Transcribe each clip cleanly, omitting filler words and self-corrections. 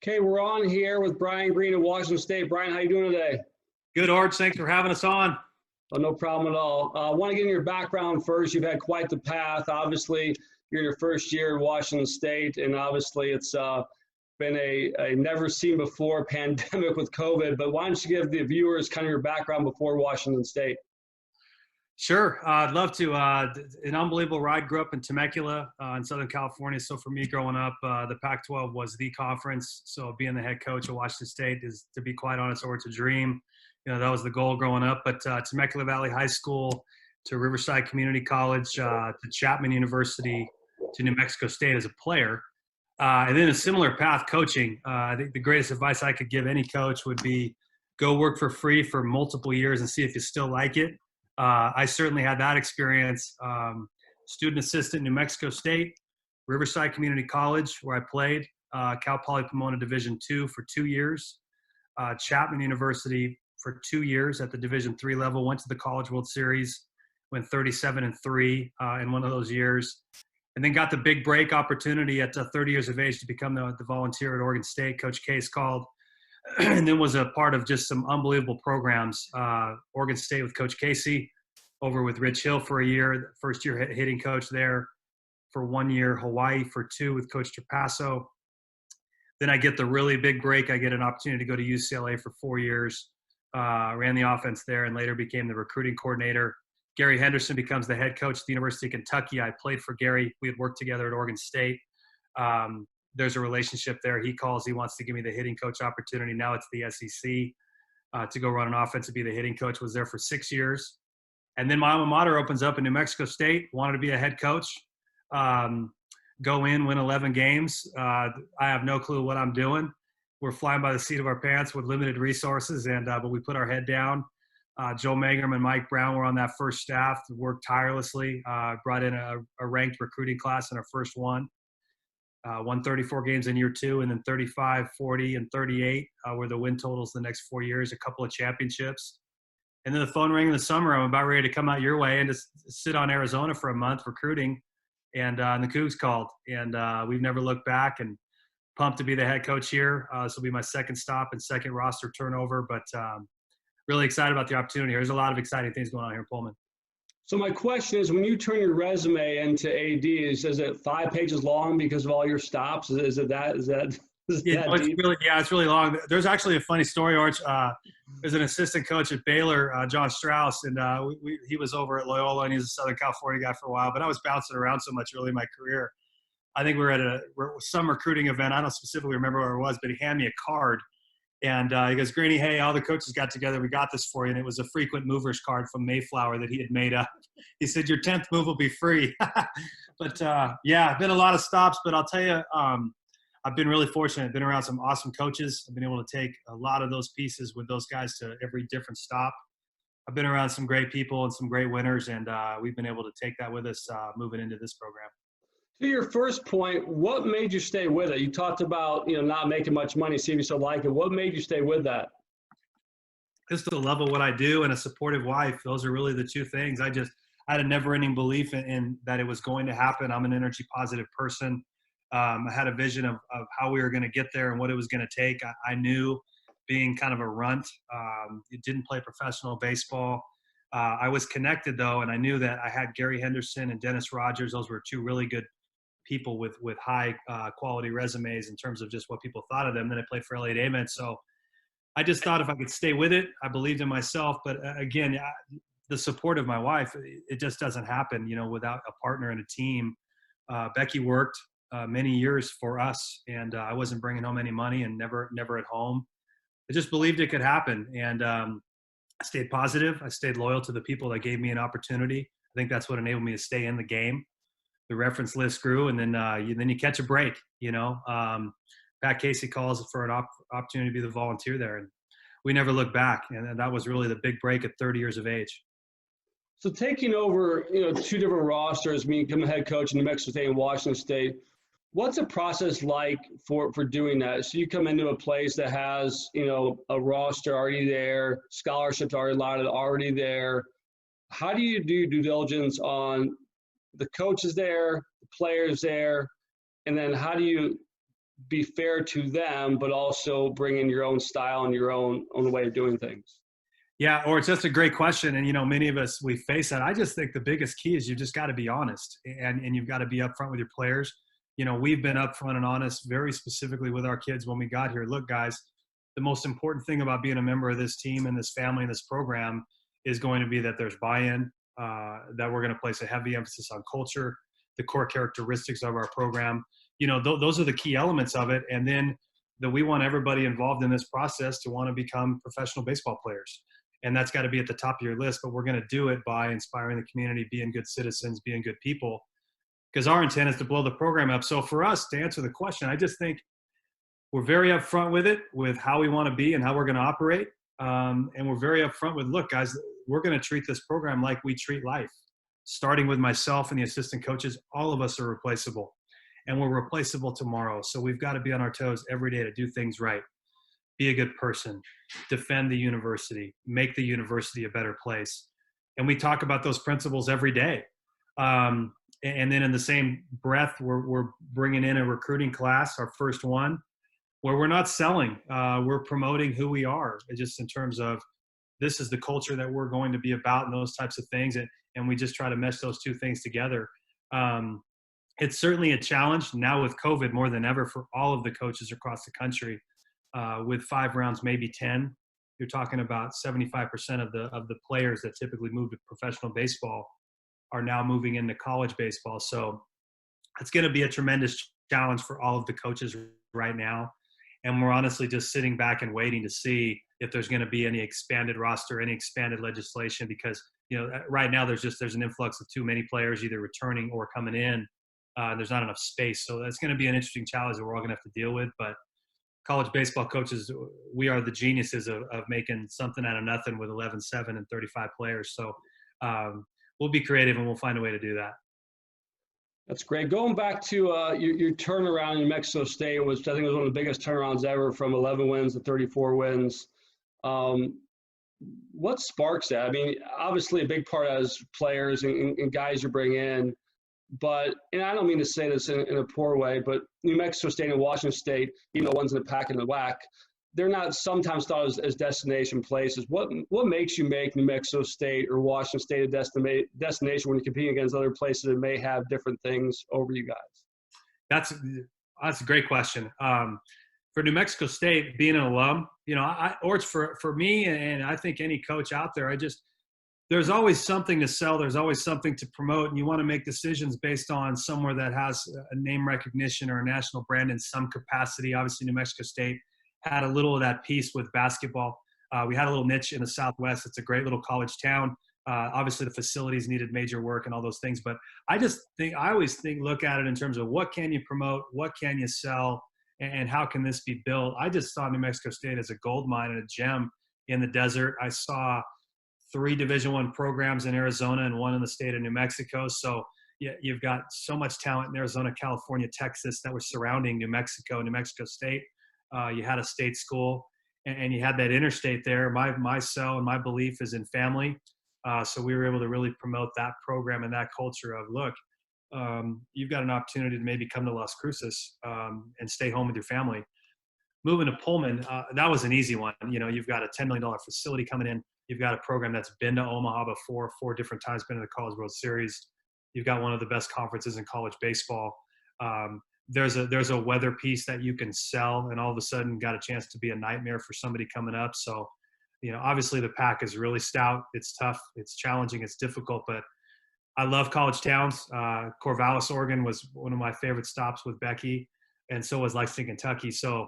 Okay, we're on here with Brian Green of Washington State. Brian, how you doing today? Good, Arch. Thanks for having us on. Oh, no problem at all. I want to get in your background first. You've had quite the path. Obviously, you're in your first year at Washington State, and obviously it's been a never seen before pandemic with COVID. But why don't you give the viewers kind of your background before Washington State? Sure, I'd love to. An unbelievable ride. Grew up in Temecula in Southern California. So for me growing up, the Pac-12 was the conference. So being the head coach at Washington State is, to be quite honest, or it's a dream. You know, that was the goal growing up. But Temecula Valley High School to Riverside Community College to Chapman University to New Mexico State as a player. And then a similar path coaching. I think the greatest advice I could give any coach would be go work for free for multiple years and see if you still like it. I certainly had that experience. Student assistant, New Mexico State, Riverside Community College, where I played, Cal Poly Pomona Division II for 2 years, Chapman University for 2 years at the Division III level, went to the College World Series, went 37-3 in one of those years, and then got the big break opportunity at 30 years of age to become the volunteer at Oregon State. Coach Case called, and then was a part of just some unbelievable programs. Oregon State with Coach Casey, over with Rich Hill for a year, first year hitting coach there for 1 year, Hawaii for 2 with Coach Trapasso. Then I get the really big break. I get an opportunity to go to UCLA for 4 years, ran the offense there, and later became the recruiting coordinator. Gary Henderson becomes the head coach at the University of Kentucky. I played for Gary. We had worked together at Oregon State. There's a relationship there. He calls. He wants to give me the hitting coach opportunity. Now it's the SEC to go run an offense and be the hitting coach. Was there for 6 years. And then my alma mater opens up in New Mexico State. Wanted to be a head coach. Go in, win 11 games. I have no clue what I'm doing. We're flying by the seat of our pants with limited resources, but we put our head down. Joe Mangrum and Mike Brown were on that first staff, worked tirelessly, brought in a ranked recruiting class in our first one. Won 34 games in year 2, and then 35, 40, and 38 were the win totals the next 4 years, a couple of championships. And then the phone rang in the summer. I'm about ready to come out your way and just sit on Arizona for a month recruiting. And the Cougs called. And we've never looked back, and pumped to be the head coach here. This will be my second stop and second roster turnover, but really excited about the opportunity. There's a lot of exciting things going on here in Pullman. So my question is, when you turn your resume into AD, is it 5 pages long because of all your stops? Is it that? It's really long. There's actually a funny story, Arch. There's an assistant coach at Baylor, John Strauss, and he was over at Loyola, and he's a Southern California guy for a while. But I was bouncing around so much early in my career. I think we were at some recruiting event. I don't specifically remember where it was, but he handed me a card. And he goes, Greeny, hey, all the coaches got together. We got this for you. And it was a frequent movers card from Mayflower that he had made up. He said, your 10th move will be free. But, been a lot of stops. But I'll tell you, I've been really fortunate. I've been around some awesome coaches. I've been able to take a lot of those pieces with those guys to every different stop. I've been around some great people and some great winners, and we've been able to take that with us moving into this program. To your first point, what made you stay with it? You talked about, not making much money, see if you still like it. What made you stay with that? Just the love of what I do and a supportive wife. Those are really the two things. I had a never-ending belief in that it was going to happen. I'm an energy positive person. I had a vision of how we were going to get there and what it was going to take. I knew, being kind of a runt, didn't play professional baseball. I was connected, though, and I knew that I had Gary Henderson and Dennis Rogers. Those were two really good people with high quality resumes in terms of just what people thought of them. Then I played for Elliott Amen. So I just thought if I could stay with it, I believed in myself. But again, the support of my wife, it just doesn't happen, without a partner and a team. Becky worked many years for us, and I wasn't bringing home any money and never at home. I just believed it could happen. And I stayed positive. I stayed loyal to the people that gave me an opportunity. I think that's what enabled me to stay in the game. The reference list grew, and then you catch a break. Pat Casey calls for an opportunity to be the volunteer there, and we never looked back. And that was really the big break at 30 years of age. So taking over, 2 different rosters, becoming head coach in New Mexico State and Washington State, what's the process like for doing that? So you come into a place that has, a roster already there, scholarships already there. How do you do due diligence on the coaches there, the players there, and then how do you be fair to them, but also bring in your own style and your own way of doing things? Yeah, or it's just a great question. And, many of us, we face that. I just think the biggest key is you just got to be honest, and you've got to be upfront with your players. We've been upfront and honest very specifically with our kids when we got here. Look, guys, the most important thing about being a member of this team and this family and this program is going to be that there's buy-in, that we're going to place a heavy emphasis on culture, the core characteristics of our program. Those are the key elements of it. And then that we want everybody involved in this process to want to become professional baseball players. And that's got to be at the top of your list, but we're going to do it by inspiring the community, being good citizens, being good people, because our intent is to blow the program up. So for us, to answer the question, I just think we're very upfront with it, with how we want to be and how we're going to operate. And we're very upfront with, look, guys, we're going to treat this program like we treat life. Starting with myself and the assistant coaches, all of us are replaceable. And we're replaceable tomorrow. So we've got to be on our toes every day to do things right. Be a good person, defend the university, make the university a better place. And we talk about those principles every day. And then in the same breath, we're bringing in a recruiting class, our first one, where we're not selling. We're promoting who we are, just in terms of this is the culture that we're going to be about and those types of things. And we just try to mesh those two things together. It's certainly a challenge now with COVID more than ever for all of the coaches across the country. With 5 rounds, maybe 10, you're talking about 75% of the players that typically move to professional baseball are now moving into college baseball. So it's going to be a tremendous challenge for all of the coaches right now. And we're honestly just sitting back and waiting to see if there's going to be any expanded roster, any expanded legislation, because, right now there's an influx of too many players either returning or coming in. There's not enough space. So that's going to be an interesting challenge that we're all going to have to deal with. But college baseball coaches, we are the geniuses of making something out of nothing with 11-7 and 35 players. So we'll be creative and we'll find a way to do that. That's great. Going back to your turnaround in New Mexico State, which I think was one of the biggest turnarounds ever, from 11 wins to 34 wins. What sparks that? I mean, obviously a big part as players and guys you bring in, but, and I don't mean to say this in a poor way, but New Mexico State and Washington State, even the ones in the pack and the WAC, they're not sometimes thought as destination places. What makes you make New Mexico State or Washington State a destination when you're competing against other places that may have different things over you guys? That's a great question. For New Mexico State, being an alum, or it's for me, and I think any coach out there, there's always something to sell. There's always something to promote, and you want to make decisions based on somewhere that has a name recognition or a national brand in some capacity. Obviously, New Mexico State had a little of that piece with basketball. We had a little niche in the Southwest. It's a great little college town. Obviously, the facilities needed major work and all those things. But I always look at it in terms of what can you promote, what can you sell, and how can this be built. I just saw New Mexico State as a gold mine and a gem in the desert. I saw 3 Division I programs in Arizona and 1 in the state of New Mexico. So you've got so much talent in Arizona, California, Texas that was surrounding New Mexico State. You had a state school and you had that interstate there. My sell and my belief is in family. So we were able to really promote that program and that culture of, look, you've got an opportunity to maybe come to Las Cruces and stay home with your family. Moving to Pullman, that was an easy one. You've got a $10 million facility coming in. You've got a program that's been to Omaha before, 4 different times, been to the College World Series. You've got one of the best conferences in college baseball. There's a weather piece that you can sell, and all of a sudden got a chance to be a nightmare for somebody coming up. So, obviously the pack is really stout. It's tough. It's challenging. It's difficult, but I love college towns. Corvallis, Oregon was one of my favorite stops with Becky, and so was Lexington, Kentucky. So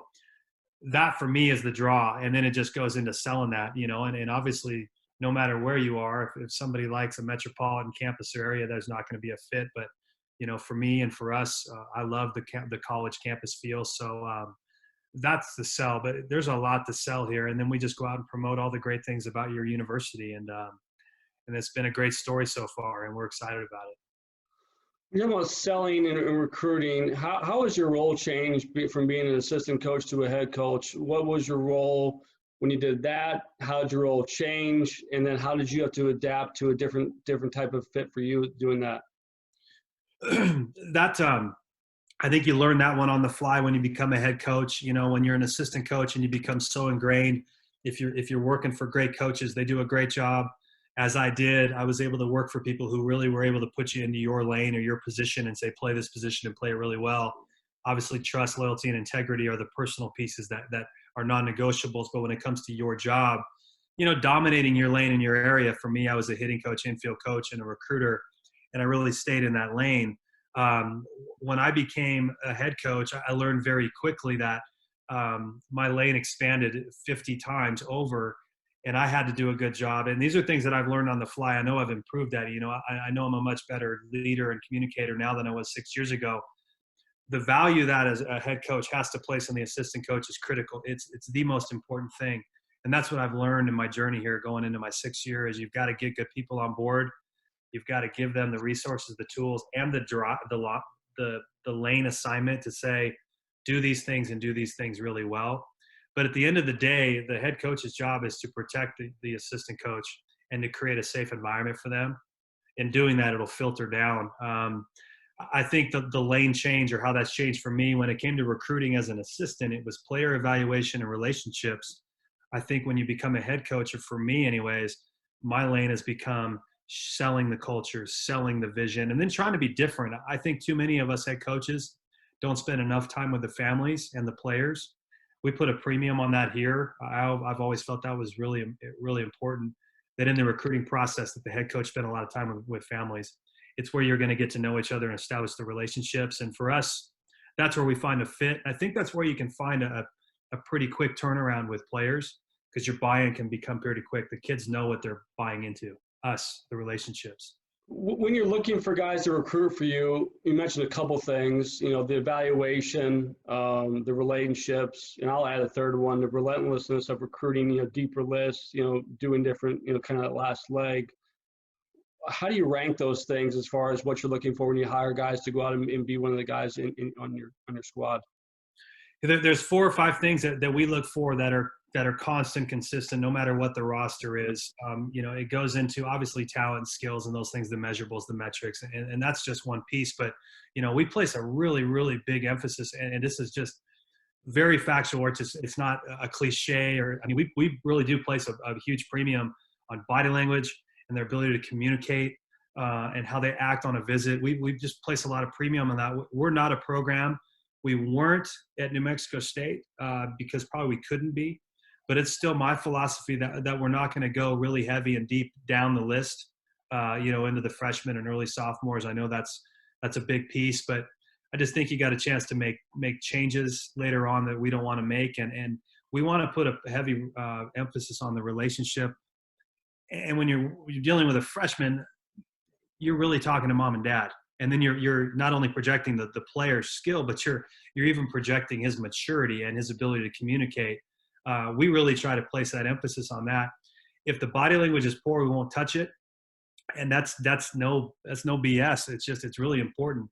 that for me is the draw. And then it just goes into selling that, and obviously no matter where you are, if somebody likes a metropolitan campus area, there's not going to be a fit. But, for me and for us, I love the college campus feel. So that's the sell, but there's a lot to sell here. And then we just go out and promote all the great things about your university. And it's been a great story so far, and we're excited about it. You're talking about selling and recruiting. How has your role changed from being an assistant coach to a head coach? What was your role when you did that? How did your role change? And then how did you have to adapt to a different type of fit for you doing that? I think you learn that one on the fly when you become a head coach. You know, when you're an assistant coach and you become so ingrained, if you're working for great coaches, they do a great job. As I did, I was able to work for people who really were able to put you into your lane or your position and say, play this position and play it really well. Obviously, trust, loyalty, and integrity are the personal pieces that are non-negotiables. But when it comes to your job, you know, dominating your lane in your area. For me, I was a hitting coach, infield coach, and a recruiter, and I really stayed in that lane. Um, when I became a head coach, I learned very quickly that my lane expanded 50 times over, and I had to do a good job. And these are things that I've learned on the fly. I know I've improved at. You know, I know I'm a much better leader and communicator now than I was 6 years ago. The value that as a head coach has to place on the assistant coach is critical. It's the most important thing, and that's what I've learned in my journey here, going into my 6th year. Is you've got to get good people on board. You've got to give them the resources, the tools, and the lane assignment to say, do these things and do these things really well. But at the end of the day, the head coach's job is to protect the assistant coach and to create a safe environment for them. In doing that, it'll filter down. I think the lane change, or how that's changed for me when it came to recruiting as an assistant, it was player evaluation and relationships. I think when you become a head coach, or for me anyways, my lane has become selling the culture, selling the vision, and then trying to be different. I think too many of us head coaches don't spend enough time with the families and the players. We put a premium on that here. I've always felt that was really, really important, that in the recruiting process that the head coach spent a lot of time with families. It's where you're going to get to know each other and establish the relationships. And for us, that's where we find a fit. I think that's where you can find a pretty quick turnaround with players, because your buy-in can become pretty quick. The kids know what they're buying into, us, the relationships. When you're looking for guys to recruit for you, you mentioned a couple things, you know, the evaluation, the relationships, and I'll add a third one, the relentlessness of recruiting, you know, deeper lists, you know, doing different, you know, kind of that last leg. How do you rank those things as far as what you're looking for when you hire guys to go out and be one of the guys on your squad? There's 4 or 5 things that we look for that are constant, consistent, no matter what the roster is. You know, it goes into obviously talent, skills, and those things, the measurables, the metrics, and that's just one piece. But, you know, we place a really, really big emphasis, and this is just very factual. It's not a cliche, or, I mean, we really do place a huge premium on body language and their ability to communicate and how they act on a visit. We just place a lot of premium on that. We're not a program. We weren't at New Mexico State because probably we couldn't be. But it's still my philosophy that we're not going to go really heavy and deep down the list, you know, into the freshmen and early sophomores. I know that's a big piece, but I just think you got a chance to make changes later on that we don't want to make, and we want to put a heavy emphasis on the relationship. And when you're dealing with a freshman, you're really talking to mom and dad, and then you're not only projecting the player's skill, but you're even projecting his maturity and his ability to communicate. We really try to place that emphasis on that. If the body language is poor, we won't touch it, and that's no BS. It's really important.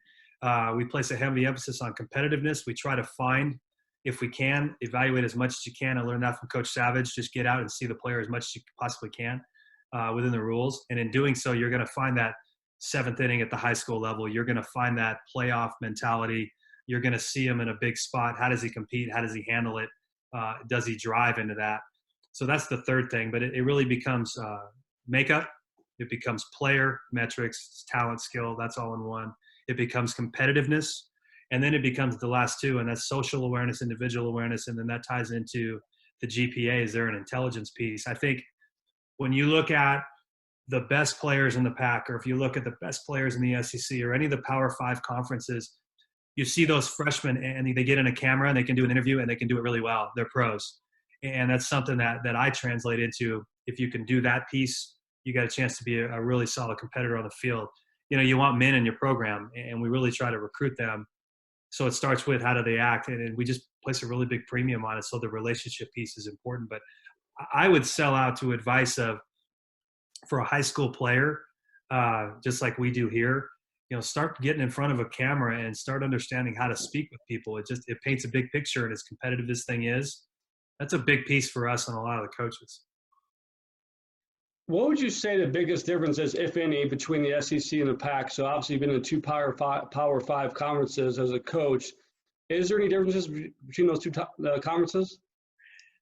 We place a heavy emphasis on competitiveness. We try to find, if we can, evaluate as much as you can. I learned that from Coach Savage. Just get out and see the player as much as you possibly can within the rules, and in doing so, you're going to find that 7th inning at the high school level. You're going to find that playoff mentality. You're going to see him in a big spot. How does he compete? How does he handle it? Does he drive into that? So that's the third thing. But it really becomes makeup. It becomes player, metrics, talent, skill. That's all in one. It becomes competitiveness. And then it becomes the last 2, and that's social awareness, individual awareness. And then that ties into the GPA. Is there an intelligence piece? I think when you look at the best players in the pack, or if you look at the best players in the SEC or any of the Power 5 conferences, you see those freshmen and they get in a camera and they can do an interview and they can do it really well. They're pros. And that's something that I translate into. If you can do that piece, you got a chance to be a really solid competitor on the field. You know, you want men in your program, and we really try to recruit them. So it starts with how do they act, and we just place a really big premium on it. So the relationship piece is important. But I would sell out to advice for a high school player, just like we do here. You know, start getting in front of a camera and start understanding how to speak with people. It paints a big picture, and as competitive this thing is, that's a big piece for us and a lot of the coaches. What would you say the biggest difference is, if any, between the SEC and the Pac? So obviously you've been in two Power Five conferences as a coach. Is there any differences between those two conferences?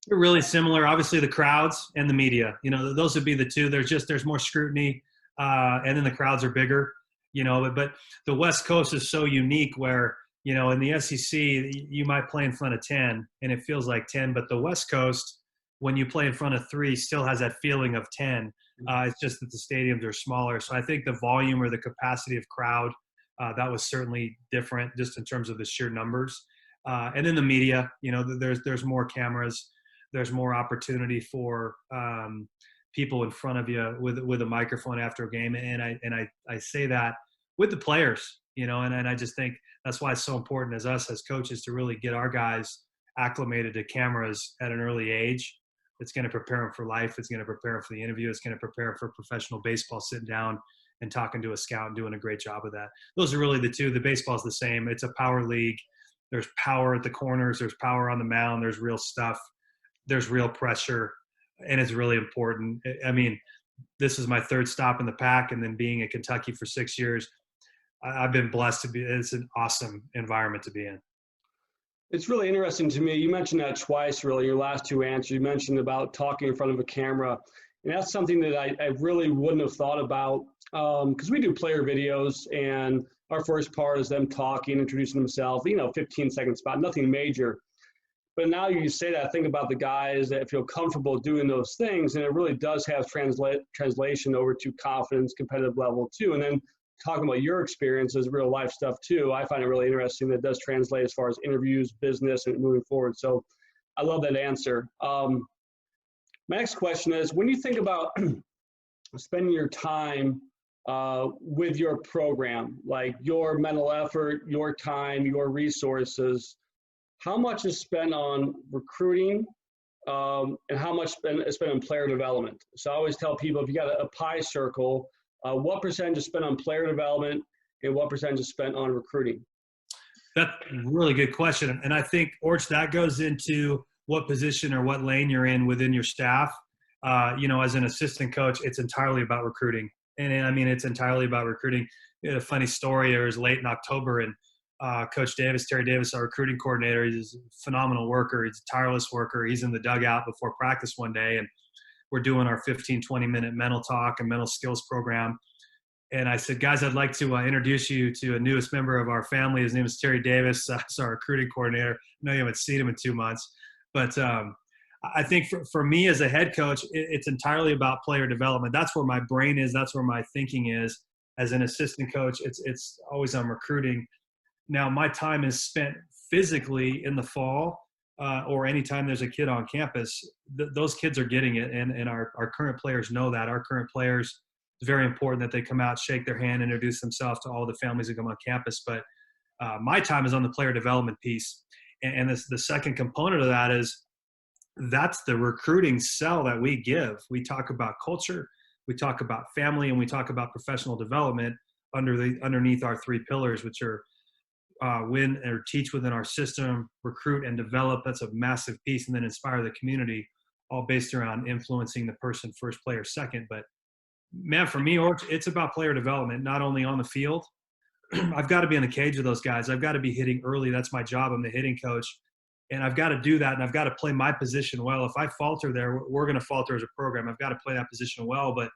They're really similar. Obviously, the crowds and the media. Those would be the two. There's more scrutiny, and then the crowds are bigger. But the West Coast is so unique where in the SEC you might play in front of 10 and it feels like 10, but the West Coast, when you play in front of 3, still has that feeling of 10. It's just that the stadiums are smaller. So I think the volume or the capacity of crowd, that was certainly different just in terms of the sheer numbers. And then the media, there's more cameras. There's more opportunity for people in front of you with a microphone after a game. And I say that with the players, and I just think that's why it's so important as us as coaches to really get our guys acclimated to cameras at an early age. It's going to prepare them for life. It's going to prepare them for the interview. It's going to prepare for professional baseball, sitting down and talking to a scout and doing a great job of that. Those are really the two. The baseball's the same. It's a power league. There's power at the corners. There's power on the mound. There's real stuff. There's real pressure, and it's really important. I mean, this is my third stop in the Pac, and then being at Kentucky for 6 years, I've been blessed to be. It's an awesome environment to be in. It's really interesting to me. You mentioned that twice, really, your last two answers. You mentioned about talking in front of a camera, and that's something that I really wouldn't have thought about, because we do player videos, and our first part is them talking, introducing themselves, 15-second spot, nothing major. But now you say that, think about the guys that feel comfortable doing those things, and it really does have translation over to confidence, competitive level too. And then talking about your experiences, real life stuff too, I find it really interesting that it does translate as far as interviews, business, and moving forward. So I love that answer. My next question is, when you think about spending your time with your program, like your mental effort, your time, your resources, how much is spent on recruiting, and how much is spent on player development? So I always tell people, if you got a pie circle, what percentage is spent on player development and what percentage is spent on recruiting? That's a really good question. And I think, Orch, that goes into what position or what lane you're in within your staff. As an assistant coach, it's entirely about recruiting. And I mean, it's entirely about recruiting. We had a funny story. It was late in October, and Coach Davis, Terry Davis, our recruiting coordinator, he's a phenomenal worker. He's a tireless worker. He's in the dugout before practice one day, and we're doing our 15, 20-minute mental talk and mental skills program. And I said, guys, I'd like to introduce you to a newest member of our family. His name is Terry Davis. He's our recruiting coordinator. I know you haven't seen him in 2 months. But I think for me as a head coach, it's entirely about player development. That's where my brain is. That's where my thinking is. As an assistant coach, it's always on recruiting. Now, my time is spent physically in the fall, or anytime there's a kid on campus. Those kids are getting it, and our current players know that. Our current players, it's very important that they come out, shake their hand, introduce themselves to all the families that come on campus. But my time is on the player development piece. And the second component of that is that's the recruiting sell that we give. We talk about culture, we talk about family, and we talk about professional development underneath our 3 pillars, which are win or teach within our system, recruit and develop. That's a massive piece. And then inspire the community, all based around influencing the person first, player second. But man, for me, it's about player development, not only on the field. I've got to be in the cage with those guys. I've got to be hitting early. That's my job. I'm the hitting coach. And I've got to do that, and I've got to play my position well. If I falter there, we're going to falter as a program. I've got to play that position well. But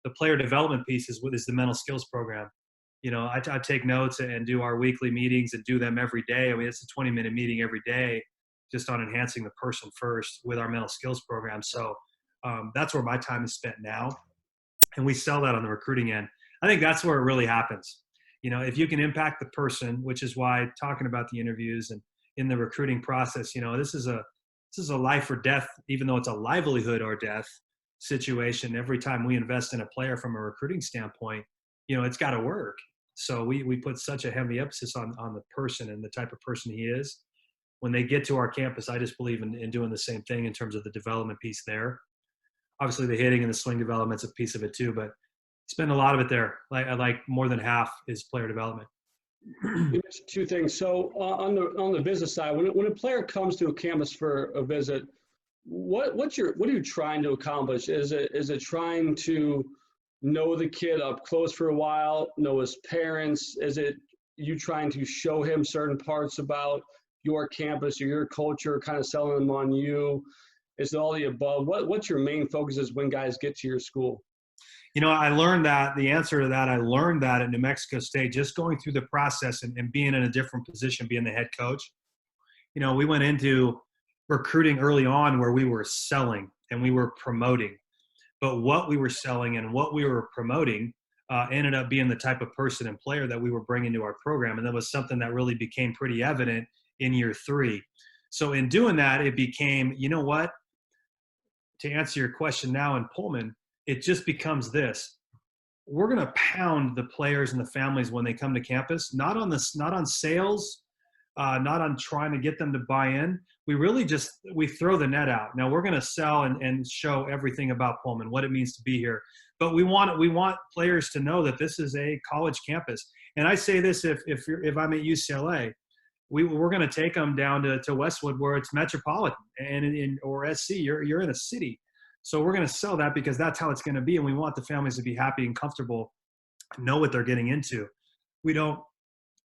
the player development piece is the mental skills program. I take notes and do our weekly meetings and do them every day. I mean, it's a 20-minute meeting every day just on enhancing the person first with our mental skills program. So that's where my time is spent now. And we sell that on the recruiting end. I think that's where it really happens. If you can impact the person, which is why talking about the interviews and in the recruiting process, this is a life or death, even though it's a livelihood or death situation. Every time we invest in a player from a recruiting standpoint, it's got to work. So we put such a heavy emphasis on the person and the type of person he is. When they get to our campus, I just believe in doing the same thing in terms of the development piece there. Obviously, the hitting and the swing development's a piece of it too, but spend a lot of it there. Like more than half is player development. You mentioned 2 things. So on the business side, when a player comes to a campus for a visit, what are you trying to accomplish? Is it trying to know the kid up close for a while, know his parents? Is it you trying to show him certain parts about your campus or your culture, kind of selling them on you? Is it all the above? What's your main focus is when guys get to your school? I learned that the answer to that, I learned that at New Mexico State, just going through the process and being in a different position, being the head coach. We went into recruiting early on where we were selling and we were promoting. But what we were selling and what we were promoting ended up being the type of person and player that we were bringing to our program. And that was something that really became pretty evident in year 3. So in doing that, it became, what? To answer your question now in Pullman, it just becomes this. We're going to pound the players and the families when they come to campus, not on sales, not on trying to get them to buy in. We throw the net out. Now we're going to sell and show everything about Pullman, what it means to be here. But we want players to know that this is a college campus. And I say this, if I'm at UCLA, we're going to take them down to Westwood where it's metropolitan or SC, you're in a city. So we're going to sell that because that's how it's going to be. And we want the families to be happy and comfortable, know what they're getting into. We don't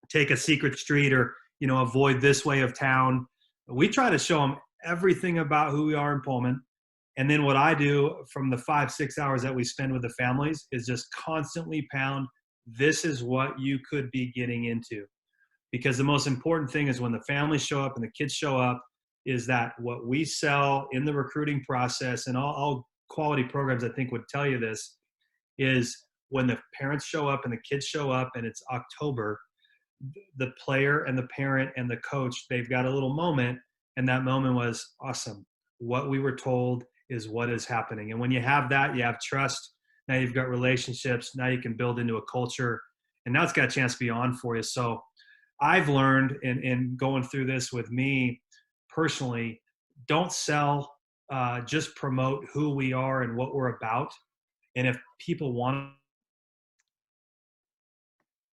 take a secret street or, avoid this way of town. We try to show them everything about who we are in Pullman. And then what I do from the 5-6 hours that we spend with the families is just constantly pound, this is what you could be getting into. Because the most important thing is when the families show up and the kids show up, is that what we sell in the recruiting process, and all quality programs I think would tell you this, is when the parents show up and the kids show up and it's October, the player and the parent and the coach, they've got a little moment, and that moment was awesome. What we were told is what is happening. And when you have that, you have trust. Now you've got relationships. Now you can build into a culture, and now it's got a chance to be on for you. So I've learned in going through this with me personally, don't sell, just promote who we are and what we're about. And if people want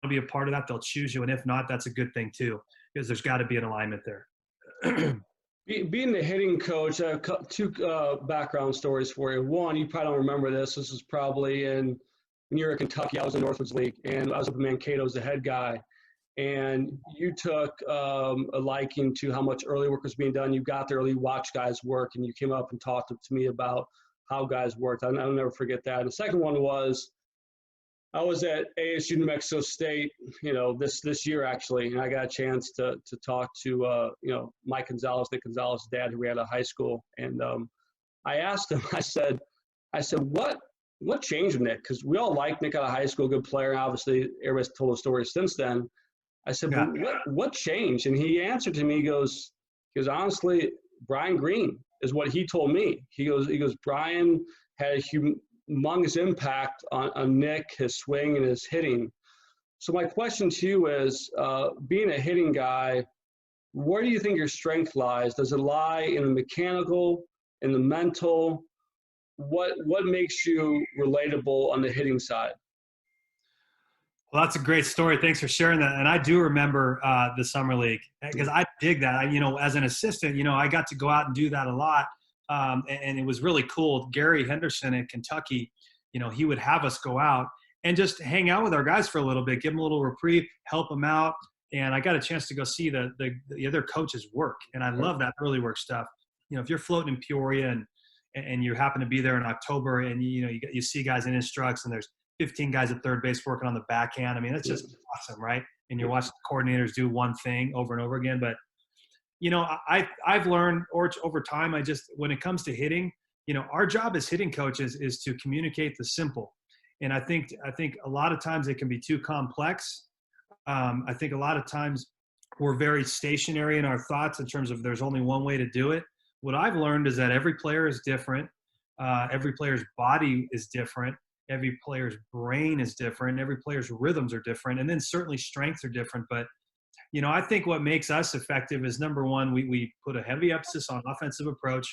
to be a part of that, they'll choose you. And if not, that's a good thing too, because there's got to be an alignment there. Being the hitting coach, I have two background stories for you. One, you probably don't remember this. This was probably when you were in Kentucky. I was in Northwoods League, and I was up in Mankato as the head guy. And you took a liking to how much early work was being done. You got there early, watched guys work, and you came up and talked to me about how guys worked. I'll never forget that. And the second one was I was at ASU New Mexico State, this year actually, and I got a chance to talk to Mike Gonzalez, Nick Gonzalez's dad, who we had at high school, and I asked him. I said, what changed with Nick? Because we all liked Nick out of high school, good player. Obviously, everybody's told a story since then. I said, Yeah. but what changed? And he answered to me. He goes, honestly, Brian Green is what he told me. He goes, Brian had a humongous impact on Nick, his swing and his hitting. So my question to you is, being a hitting guy, where do you think your strength lies? Does it lie in the mechanical, in the mental? What makes you relatable on the hitting side? Well, that's a great story. Thanks for sharing that. And I do remember the summer league because I dig that. As an assistant, I got to go out and do that a lot. And it was really cool. Gary Henderson in Kentucky, he would have us go out and just hang out with our guys for a little bit, give them a little reprieve, help them out. And I got a chance to go see the other coaches work. And I love that early work stuff. If you're floating in Peoria and you happen to be there in October and, you see guys in instructs and there's 15 guys at third base working on the backhand. I mean, that's just awesome, right? And you're watching the coordinators do one thing over and over again. But, I've learned over time, when it comes to hitting, our job as hitting coaches is to communicate the simple. And I think a lot of times it can be too complex. I think a lot of times we're very stationary in our thoughts in terms of there's only one way to do it. What I've learned is that every player is different. Every player's body is different. Every player's brain is different. Every player's rhythms are different. And then certainly strengths are different. But, I think what makes us effective is, number one, we put a heavy emphasis on offensive approach.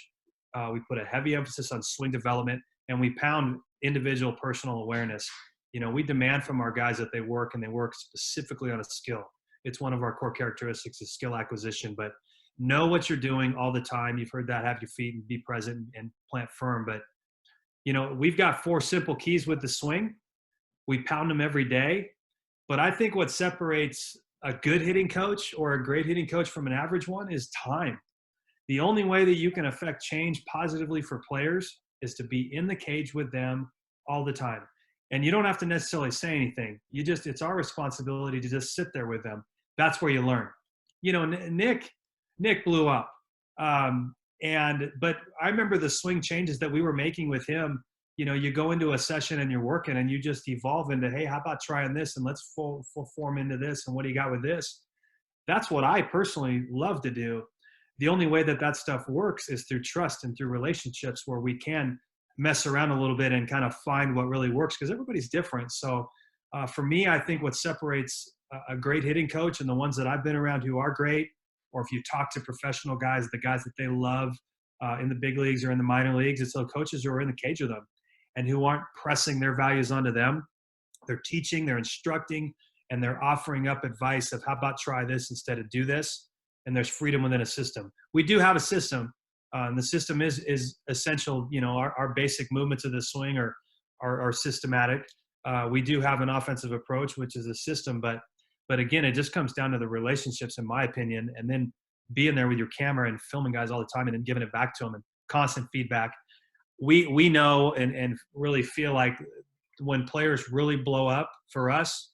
We put a heavy emphasis on swing development, and we pound individual personal awareness. We demand from our guys that they work, and they work specifically on a skill. It's one of our core characteristics is skill acquisition. But know what you're doing all the time. You've heard that, have your feet and be present and plant firm. But, we've got 4 simple keys with the swing. We pound them every day. But I think what separates a good hitting coach or a great hitting coach from an average one is time. The only way that you can affect change positively for players is to be in the cage with them all the time. And you don't have to necessarily say anything. It's our responsibility to just sit there with them. That's where you learn. Nick blew up. But I remember the swing changes that we were making with him. You go into a session and you're working and you just evolve into, hey, how about trying this? And let's full form into this. And what do you got with this? That's what I personally love to do. The only way that stuff works is through trust and through relationships where we can mess around a little bit and kind of find what really works, because everybody's different. So for me, I think what separates a great hitting coach and the ones that I've been around who are great, or if you talk to professional guys, the guys that they love in the big leagues or in the minor leagues, it's the coaches who are in the cage with them and who aren't pressing their values onto them. They're teaching, they're instructing, and they're offering up advice of how about try this instead of do this. And there's freedom within a system. We do have a system. And the system is essential. Our basic movements of the swing are systematic. We do have an offensive approach, which is a system. But again, it just comes down to the relationships, in my opinion, and then being there with your camera and filming guys all the time and then giving it back to them and constant feedback. We know and really feel like when players really blow up for us,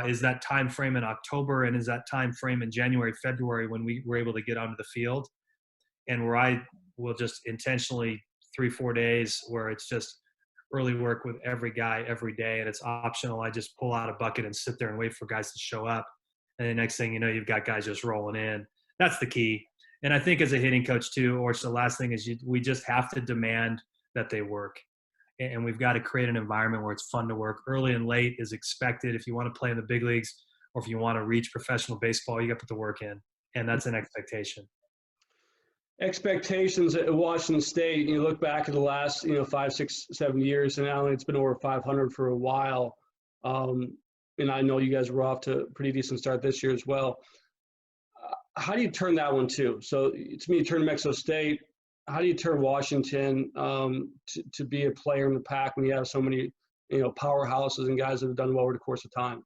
is that time frame in October and is that time frame in January, February when we were able to get onto the field, and where I will just intentionally 3-4 days where it's just early work with every guy every day and it's optional. I just pull out a bucket and sit there and wait for guys to show up. And the next thing you know, you've got guys just rolling in. That's the key. And I think as a hitting coach too, or the last thing is we just have to demand that they work. And we've got to create an environment where it's fun to work. Early and late is expected. If you want to play in the big leagues or if you want to reach professional baseball, you got to put the work in. And that's an expectation. Expectations at Washington State, you look back at the last, 5, 6, 7 years, and Alan, it's been over 500 for a while. And I know you guys were off to a pretty decent start this year as well. How do you turn that one too? So to me, you turn New Mexico State. How do you turn Washington to be a player in the pack when you have so many, powerhouses and guys that have done well over the course of time?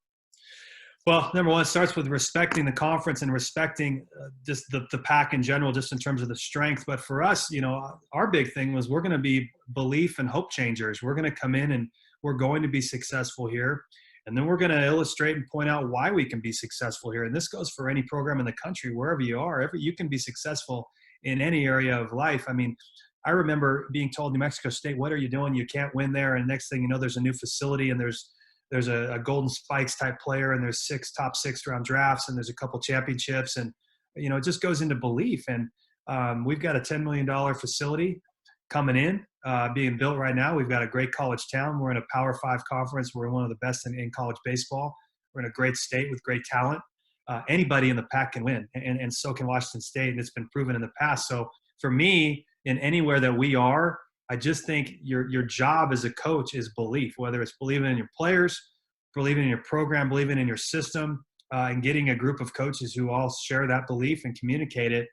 Well, number one, it starts with respecting the conference and respecting just the pack in general, just in terms of the strength. But for us, our big thing was we're going to be belief and hope changers. We're going to come in and we're going to be successful here. And then we're going to illustrate and point out why we can be successful here. And this goes for any program in the country, wherever you are. You can be successful in any area of life. I mean, I remember being told, New Mexico State, what are you doing? You can't win there. And next thing you know, there's a new facility and there's a Golden Spikes type player and there's top 6 round drafts and there's a couple championships. And, it just goes into belief. And we've got a $10 million facility coming in, being built right now. We've got a great college town. We're in a Power 5 conference. We're one of the best in college baseball. We're in a great state with great talent. Anybody in the pack can win, and so can Washington State, and it's been proven in the past. So for me, in anywhere that we are, I just think your job as a coach is belief, whether it's believing in your players, believing in your program, believing in your system, and getting a group of coaches who all share that belief and communicate it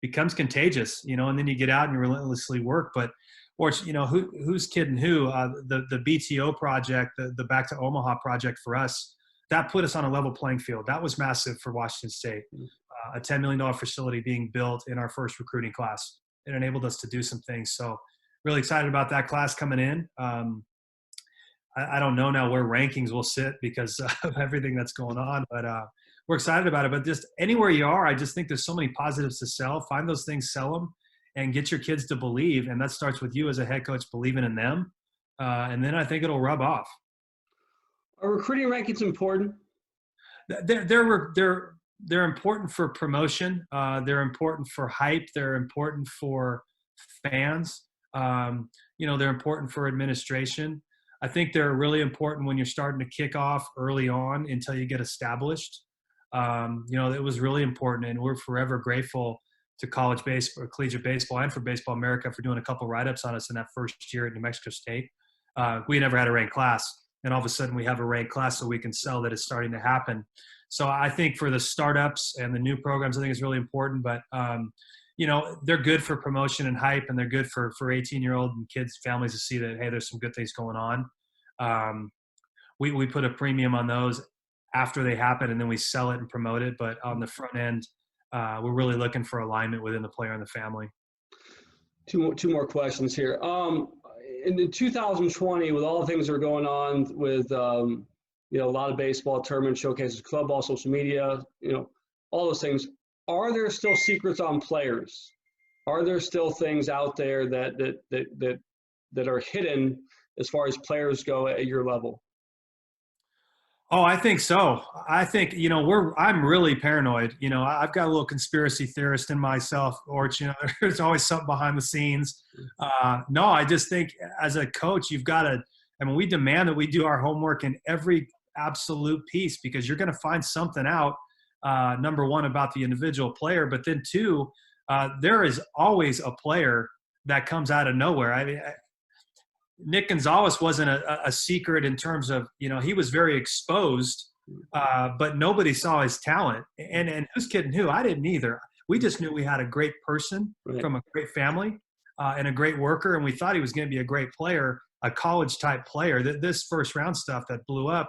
becomes contagious, and then you get out and you relentlessly work. But, who's kidding who? The BTO project, the Back to Omaha project for us, that put us on a level playing field. That was massive for Washington State. A $10 million facility being built in our first recruiting class. It enabled us to do some things. So really excited about that class coming in. I don't know now where rankings will sit because of everything that's going on, but we're excited about it. But just anywhere you are, I just think there's so many positives to sell. Find those things, sell them, and get your kids to believe. And that starts with you as a head coach believing in them. And then I think it'll rub off. Are recruiting rankings important? They're important for promotion. They're important for hype. They're important for fans. They're important for administration. I think they're really important when you're starting to kick off early on until you get established. It was really important, and we're forever grateful to college baseball, collegiate baseball, and for Baseball America for doing a couple write-ups on us in that first year at New Mexico State. We never had a ranked class. and all of a sudden we have a ranked class so we can sell that is starting to happen. So I think for the startups and the new programs, I think it's really important. But they're good for promotion and hype, and they're good for 18-year-old and kids, families to see that, hey, there's some good things going on. We put a premium on those after they happen, and then we sell it and promote it. But on the front end, we're really looking for alignment within the player and the family. Two more questions here. In 2020, with all the things that are going on with a lot of baseball tournaments, showcases, club ball, social media, all those things, are there still secrets on players? Are there still things out there that are hidden as far as players go at your level? Oh, I think so. I think, I'm really paranoid. I've got a little conspiracy theorist in myself, or, there's always something behind the scenes. No, I just think as a coach, you've got to, we demand that we do our homework in every absolute piece, because you're going to find something out, number one, about the individual player, but then two, there is always a player that comes out of nowhere. I mean, Nick Gonzalez wasn't a secret in terms of, he was very exposed, but nobody saw his talent. And who's kidding who? I didn't either. We just knew we had a great person from a great family and a great worker, and we thought he was going to be a great player, a college-type player. This first-round stuff that blew up,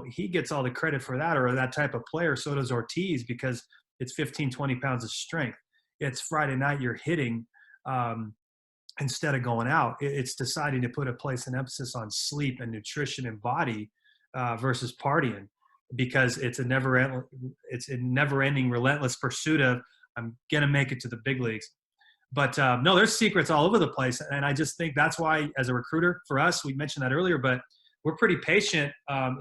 he gets all the credit for that, or that type of player. So does Ortiz, because it's 15, 20 pounds of strength. It's Friday night, you're hitting instead of going out. It's deciding to put a place and emphasis on sleep and nutrition and body versus partying, because it's a never-ending, relentless pursuit of, I'm going to make it to the big leagues. But no, there's secrets all over the place. And I just think that's why, as a recruiter, for us, we mentioned that earlier, but we're pretty patient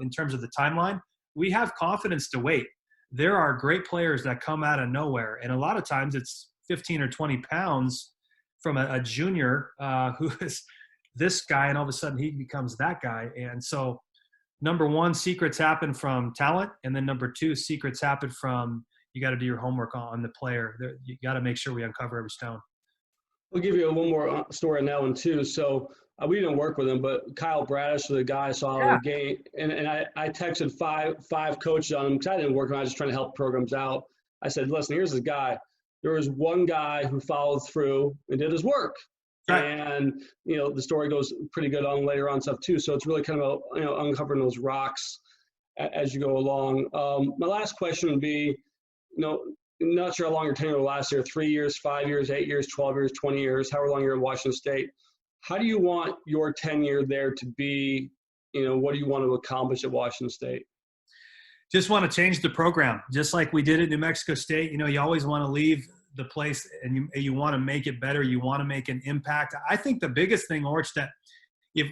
in terms of the timeline. We have confidence to wait. There are great players that come out of nowhere. And a lot of times it's 15 or 20 pounds from a junior who is this guy, and all of a sudden he becomes that guy. And so, number one, secrets happen from talent. And then number two, secrets happen from, you got to do your homework on the player. You got to make sure we uncover every stone. We'll give you one more story on that one too. So we didn't work with him, but Kyle Bradish, the guy I saw in the game, and I texted five coaches on him because I didn't work with him. I was just trying to help programs out. I said, listen, here's this guy. There was one guy who followed through and did his work. Right. And, the story goes pretty good on later on stuff too. So it's really kind of about, uncovering those rocks as you go along. My last question would be, not sure how long your tenure will last here, 3 years, 5 years, 8 years, 12 years, 20 years, however long you're at Washington State. How do you want your tenure there to be? What do you want to accomplish at Washington State? Just want to change the program, just like we did at New Mexico State. You always want to leave the place and you want to make it better. You want to make an impact. I think the biggest thing, Orch, that if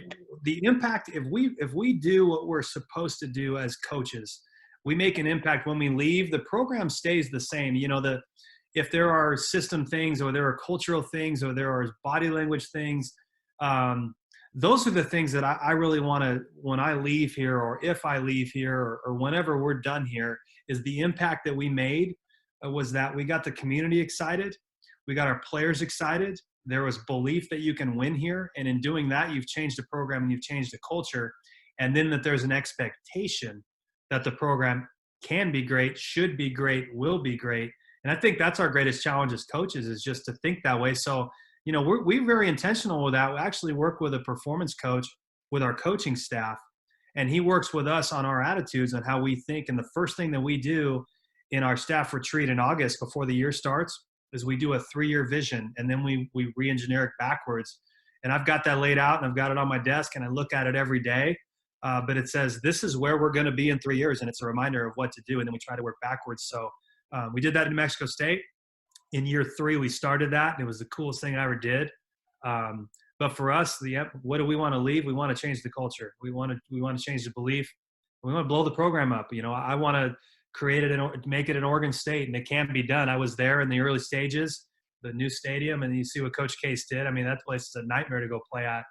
we do what we're supposed to do as coaches, we make an impact. When we leave, the program stays the same. If there are system things, or there are cultural things, or there are body language things, those are the things that I really want to, when I leave here, or if I leave here, or whenever we're done here, is the impact that we made was that we got the community excited. We got our players excited. There was belief that you can win here. And in doing that, you've changed the program and you've changed the culture. And then that there's an expectation that the program can be great, should be great, will be great. And I think that's our greatest challenge as coaches, is just to think that way. So, we're very intentional with that. We actually work with a performance coach with our coaching staff, and he works with us on our attitudes and how we think. And the first thing that we do in our staff retreat in August before the year starts is we do a 3-year vision, and then we re-engineer it backwards. And I've got that laid out, and I've got it on my desk, and I look at it every day. But it says, this is where we're going to be in 3 years, and it's a reminder of what to do. And then we try to work backwards. So we did that in New Mexico State. In year 3, we started that, and it was the coolest thing I ever did. But for us, what do we want to leave? We want to change the culture. We want to change the belief. We want to blow the program up. I want to create it and make it an Oregon State, and it can be done. I was there in the early stages, the new stadium, and you see what Coach Case did. I mean, that place is a nightmare to go play at,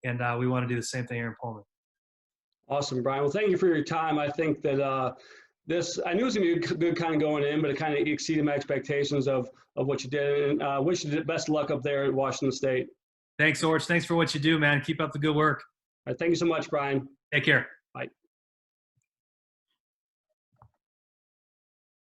and we want to do the same thing here in Pullman. Awesome, Brian. Well, thank you for your time. I think that I knew it was going to be good kind of going in, but it kind of exceeded my expectations of what you did. And wish you the best of luck up there at Washington State. Thanks, Orch. Thanks for what you do, man. Keep up the good work. right, thank you so much, Brian. Take care. Bye.